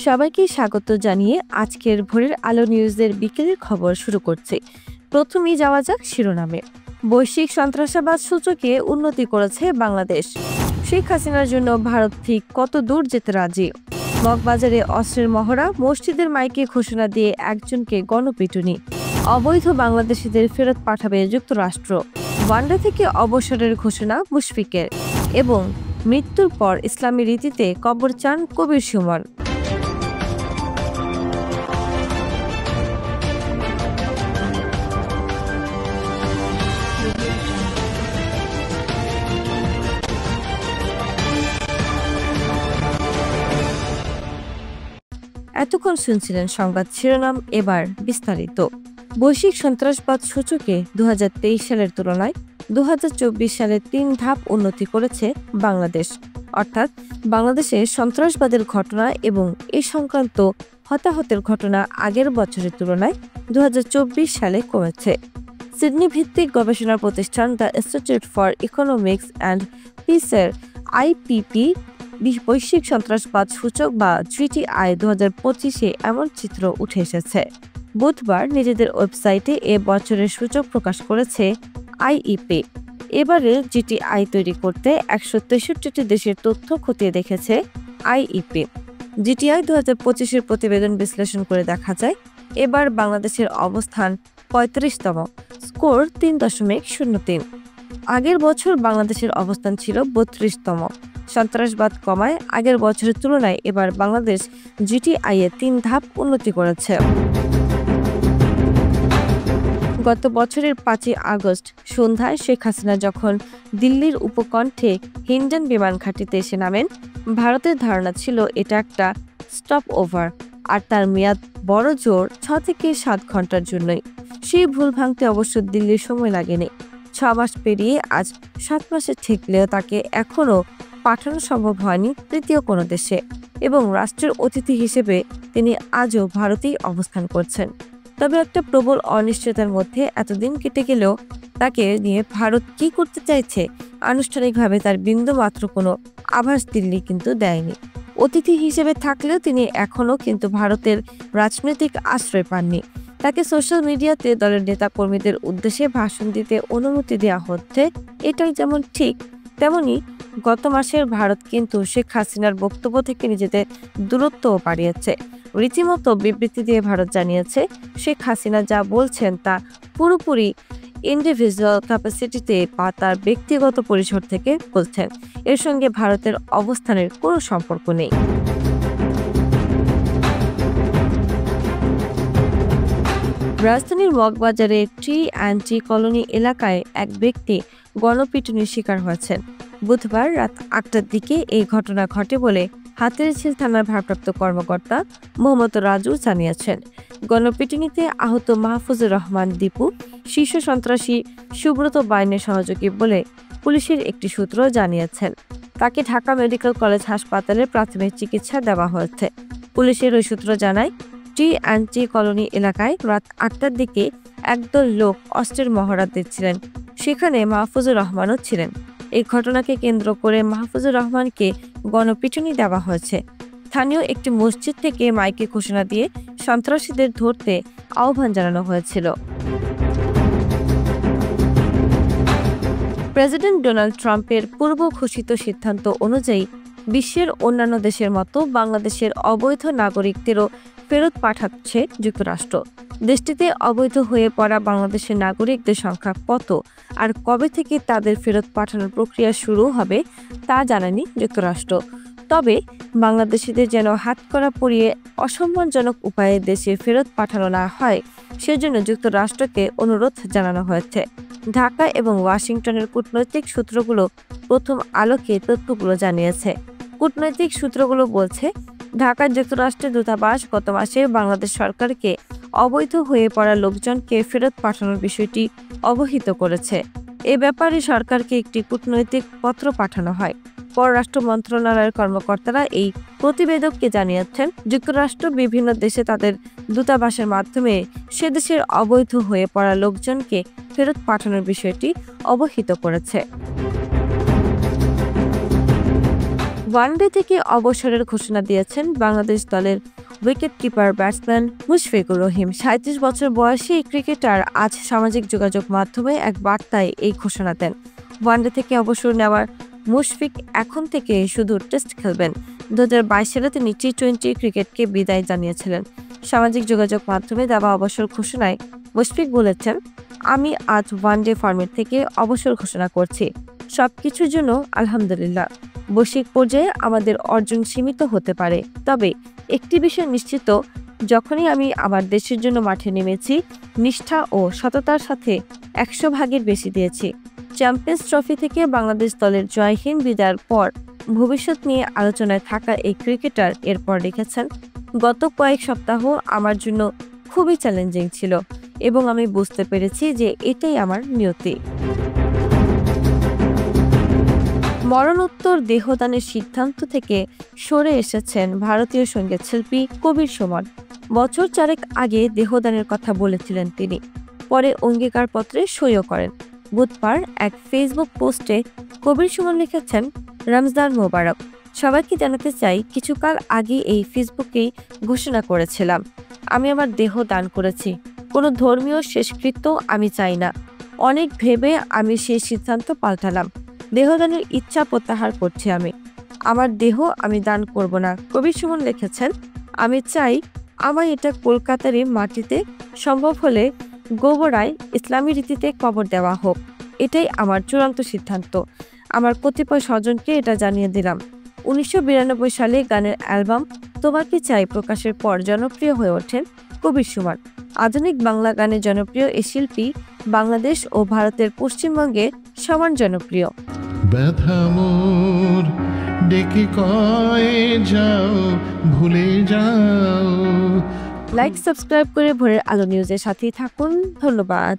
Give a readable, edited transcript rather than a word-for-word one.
সবাইকে স্বাগত জানিয়ে আজকের ভোরের আলো নিউজের বিকেলের খবর শুরু করছি। প্রথমেই যাওয়া যাক শিরোনামে। বৈশ্বিক সন্ত্রাসবাদ সূচকে উন্নতি করেছে বাংলাদেশ। শেখ হাসিনার জন্য ভারত ঠিক কত দূর যেতে রাজি। মগবাজারে অস্ত্রের মহড়া, মসজিদের মাইকে ঘোষণা দিয়ে একজনকে গণপিটুনি। অবৈধ বাংলাদেশিদের ফেরত পাঠাবে যুক্তরাষ্ট্র। ওয়ানডে থেকে অবসরের ঘোষণা মুশফিকের। এবং মৃত্যুর পর ইসলামী রীতিতে কবর চান কবির সুমন। এতক্ষণ শুনছিলেন সংবাদ শিরোনাম, এবার বিস্তারিত। বৈশ্বিক সন্ত্রাসবাদ সূচকে 2023 সালের তুলনায় 2024 সালে 3 ধাপ উন্নতি করেছে বাংলাদেশ। অর্থাৎ বাংলাদেশে সন্ত্রাসবাদের ঘটনা এবং এ সংক্রান্ত হতাহতের ঘটনা আগের বছরের তুলনায় 2024 সালে কমেছে। সিডনি ভিত্তিক গবেষণা প্রতিষ্ঠান the institute for economics and পিসের IPP বৈশ্বিক সন্ত্রাসবাদ সূচক বা GTI 2025-এ এমন চিত্র উঠে এসেছে। বুধবার নিজেদের ওয়েবসাইটে এ বছরের সূচক প্রকাশ করেছে IEP। এবারে GTI তৈরি করতে 163টি দেশের তথ্য খতিয়ে দেখেছে IEP। GTI 2025-এর প্রতিবেদন বিশ্লেষণ করে দেখা যায় এবার বাংলাদেশের অবস্থান 35তম, স্কোর 3.03। আগের বছর বাংলাদেশের অবস্থান ছিল 32তম। সন্ত্রাসবাদ কমায় আগের বছরের তুলনায় এবার বাংলাদেশ GTI-এ 3 ধাপ উন্নতি করেছে। গত বছরের 5 আগস্ট সন্ধ্যায় শেখ হাসিনা যখন দিল্লির উপকণ্ঠে হিন্ডন বিমান ঘাঁটিতে এসে নামেন, ভারতের ধারণা ছিল এটা একটা স্টপ ওভার আর তার মেয়াদ বড় জোর 6 থেকে 7 ঘন্টার জন্যই। সেই ভুল ভাঙতে অবশ্য দিল্লির সময় লাগেনি। 6 মাস পেরিয়ে আজ 7 মাসে ঠেকলেও তাকে এখনও পাঠানো সম্ভব হয়নি তৃতীয় কোনো দেশে, এবং রাষ্ট্রের অতিথি হিসেবে তিনি আজও ভারতেই অবস্থান করছেন। তবে একটা প্রবল অনিশ্চয়তার মধ্যে এতদিন কেটে গেলেও তাকে নিয়ে ভারত কি করতে চাইছে আনুষ্ঠানিকভাবে তার বিন্দুমাত্র কোনো আভাস দিল্লি কিন্তু দেয়নি। অতিথি হিসেবে থাকলেও তিনি এখনও কিন্তু ভারতের রাজনৈতিক আশ্রয় পাননি। তাকে সোশ্যাল মিডিয়াতে দলের নেতাকর্মীদের উদ্দেশ্যে ভাষণ দিতে অনুমতি দেওয়া হচ্ছে, এটাই যেমন ঠিক তেমনি গত মাসের ভারত কিন্তু শেখ হাসিনার বক্তব্য থেকে নিজেদের দূরত্বও বাড়িয়েছে। রীতিমতো বিবৃতি দিয়ে ভারত জানিয়েছে শেখ হাসিনা যা বলছেন তা পুরোপুরি ইন্ডিভিজুয়াল ক্যাপাসিটিতে বা তার ব্যক্তিগত পরিসর থেকে বলছেন। এর সঙ্গে ভারতের অবস্থানের কোনো সম্পর্ক নেই। রাজধানীর মগবাজারে T&T কলোনি এলাকায় এক ব্যক্তি গণপিটুনির শিকার হয়েছেন। বুধবার রাত 8টার দিকে এই ঘটনা ঘটে বলে হাতিরঝিল থানার ভারপ্রাপ্ত কর্মকর্তা মোহাম্মদ রাজু জানিয়েছেন। গণপিটুনিতে আহত মাহফুজুর রহমান দীপু শীর্ষ সন্ত্রাসী সুব্রত বাইনের সহযোগী বলে পুলিশের একটি সূত্র জানিয়েছেন। তাকে ঢাকা মেডিকেল কলেজ হাসপাতালে প্রাথমিক চিকিৎসা দেওয়া হয়েছে। পুলিশের ওই সূত্র জানায় T&T কলোনি এলাকায় রাত 8টার দিকে একদল লোক অস্ত্রের মহড়া দিচ্ছিলেন। সেখানে মাহফুজুর রহমানও ছিলেন। এই ঘটনাকে কেন্দ্র করে মাহফুজুর রহমানকে গণপিটুনি দেওয়া হয়েছে। স্থানীয় একটি মসজিদ থেকে মাইকে ঘোষণা দিয়ে সন্ত্রাসীদের ধরতে আহ্বান জানানো হয়েছিল। প্রেসিডেন্ট ডোনাল্ড ট্রাম্পের পূর্ব ঘোষিত সিদ্ধান্ত অনুযায়ী বিশ্বের অন্যান্য দেশের মতো বাংলাদেশের অবৈধ নাগরিকদেরও ফেরত পাঠাচ্ছে যুক্তরাষ্ট্র। দেশটিতে অবৈধ হয়ে পড়া বাংলাদেশের নাগরিকদের সংখ্যা কত আর কবে থেকে তাদের ফেরত পাঠানোর প্রক্রিয়া শুরু হবে তা জানায়নি যুক্তরাষ্ট্র। তবে বাংলাদেশিদের যেন হাতকড়া পরিয়ে অসম্মানজনক উপায়ে দেশে ফেরত পাঠানো না হয় সেজন্য যুক্তরাষ্ট্রকে অনুরোধ জানানো হয়েছে। ঢাকা এবং ওয়াশিংটনের কূটনৈতিক সূত্রগুলো প্রথম আলোকে তথ্যগুলো জানিয়েছে। কূটনৈতিক সূত্রগুলো বলছে ঢাকার যুক্তরাষ্ট্রের দূতাবাস গত মাসে বাংলাদেশ সরকারকে অবৈধ হয়ে পড়া লোকজনকে ফেরত পাঠানোর বিষয়টি অবহিত করেছে। এ ব্যাপারে সরকারকে একটি কূটনৈতিক পত্র পাঠানো হয়। পররাষ্ট্র মন্ত্রণালয়ের কর্মকর্তারা এই প্রতিবেদককে জানিয়েছেন যুক্তরাষ্ট্র বিভিন্ন দেশে তাদের দূতাবাসের মাধ্যমে সে দেশের অবৈধ হয়ে পড়া লোকজনকে ফেরত পাঠানোর বিষয়টি অবহিত করেছে। ওয়ানডে থেকে অবসরের ঘোষণা দিয়েছেন বাংলাদেশ দলের wicket keeper batsman Mushfiqur Rahim. ৩৭ বছর বয়সী এই ক্রিকেটার আজ সামাজিক যোগাযোগ মাধ্যমে এক বার্তায় এই ঘোষণা দেন। ওয়ানডে থেকে অবসর নেওয়ার মুশফিক এখন থেকে শুধু টেস্ট খেলবেন। ২০২২ সালে তিনি টি-20 ক্রিকেটকে বিদায় জানিয়েছিলেন। সামাজিক যোগাযোগ মাধ্যমে দেওয়া অবসর ঘোষণায় মুশফিক বলেছেন, আমি আজ ওয়ানডে ফরম্যাট থেকে অবসর ঘোষণা করছি। সবকিছুর জন্য আলহামদুলিল্লাহ। বৈশ্বিক পর্যায়ে আমাদের অর্জন সীমিত হতে পারে, তবে একটি বিষয় নিশ্চিত, যখনই আমি আমার দেশের জন্য মাঠে নেমেছি নিষ্ঠা ও সততার সাথে ১০০ ভাগের বেশি দিয়েছি। চ্যাম্পিয়ন্স ট্রফি থেকে বাংলাদেশ দলের জয়হীন বিদায়ের পর ভবিষ্যৎ নিয়ে আলোচনায় থাকা এই ক্রিকেটার এরপর লিখেছেন, গত কয়েক সপ্তাহ আমার জন্য খুবই চ্যালেঞ্জিং ছিল এবং আমি বুঝতে পেরেছি যে এটাই আমার নিয়তি। মরণোত্তর দেহদানের সিদ্ধান্ত থেকে সরে এসেছেন ভারতীয় সঙ্গীত শিল্পী কবির সুমন। বছর ৪ আগে দেহদানের কথা বলেছিলেন তিনি, পরে অঙ্গীকারপত্রে সইও করেন। বুধবার এক ফেসবুক পোস্টে কবির সুমন লিখেছেন, রমজান মোবারক। সবাইকে জানাতে চাই, কিছুকাল আগে এই ফেসবুকেই ঘোষণা করেছিলাম আমি আমার দেহ দান করেছি। কোনো ধর্মীয় শেষকৃত্য আমি চাই না। অনেক ভেবে আমি সেই সিদ্ধান্ত পাল্টালাম। দেহদানের ইচ্ছা প্রত্যাহার করছি আমি। আমার দেহ আমি দান করব না। কবির সুমন লিখেছেন, আমি চাই আমার এটা কলকাতারই মাটিতে, সম্ভব হলে গোবরায় ইসলামী রীতিতে কবর দেওয়া হোক। এটাই আমার চূড়ান্ত সিদ্ধান্ত। আমার কতিপয় স্বজনকে এটা জানিয়ে দিলাম। ১৯৯২ সালে গানের অ্যালবাম তোমাকে চাই প্রকাশের পর জনপ্রিয় হয়ে ওঠেন কবির সুমন। আধুনিক বাংলা গানের জনপ্রিয় এই শিল্পী বাংলাদেশ ও ভারতের পশ্চিমবঙ্গে সমান জনপ্রিয়। ব্যথা মোর ডেকে কয়ে যাও, ভুলে যাও। লাইক, সাবস্ক্রাইব করে ভোরের আলো নিউজের সাথেই থাকুন। ধন্যবাদ।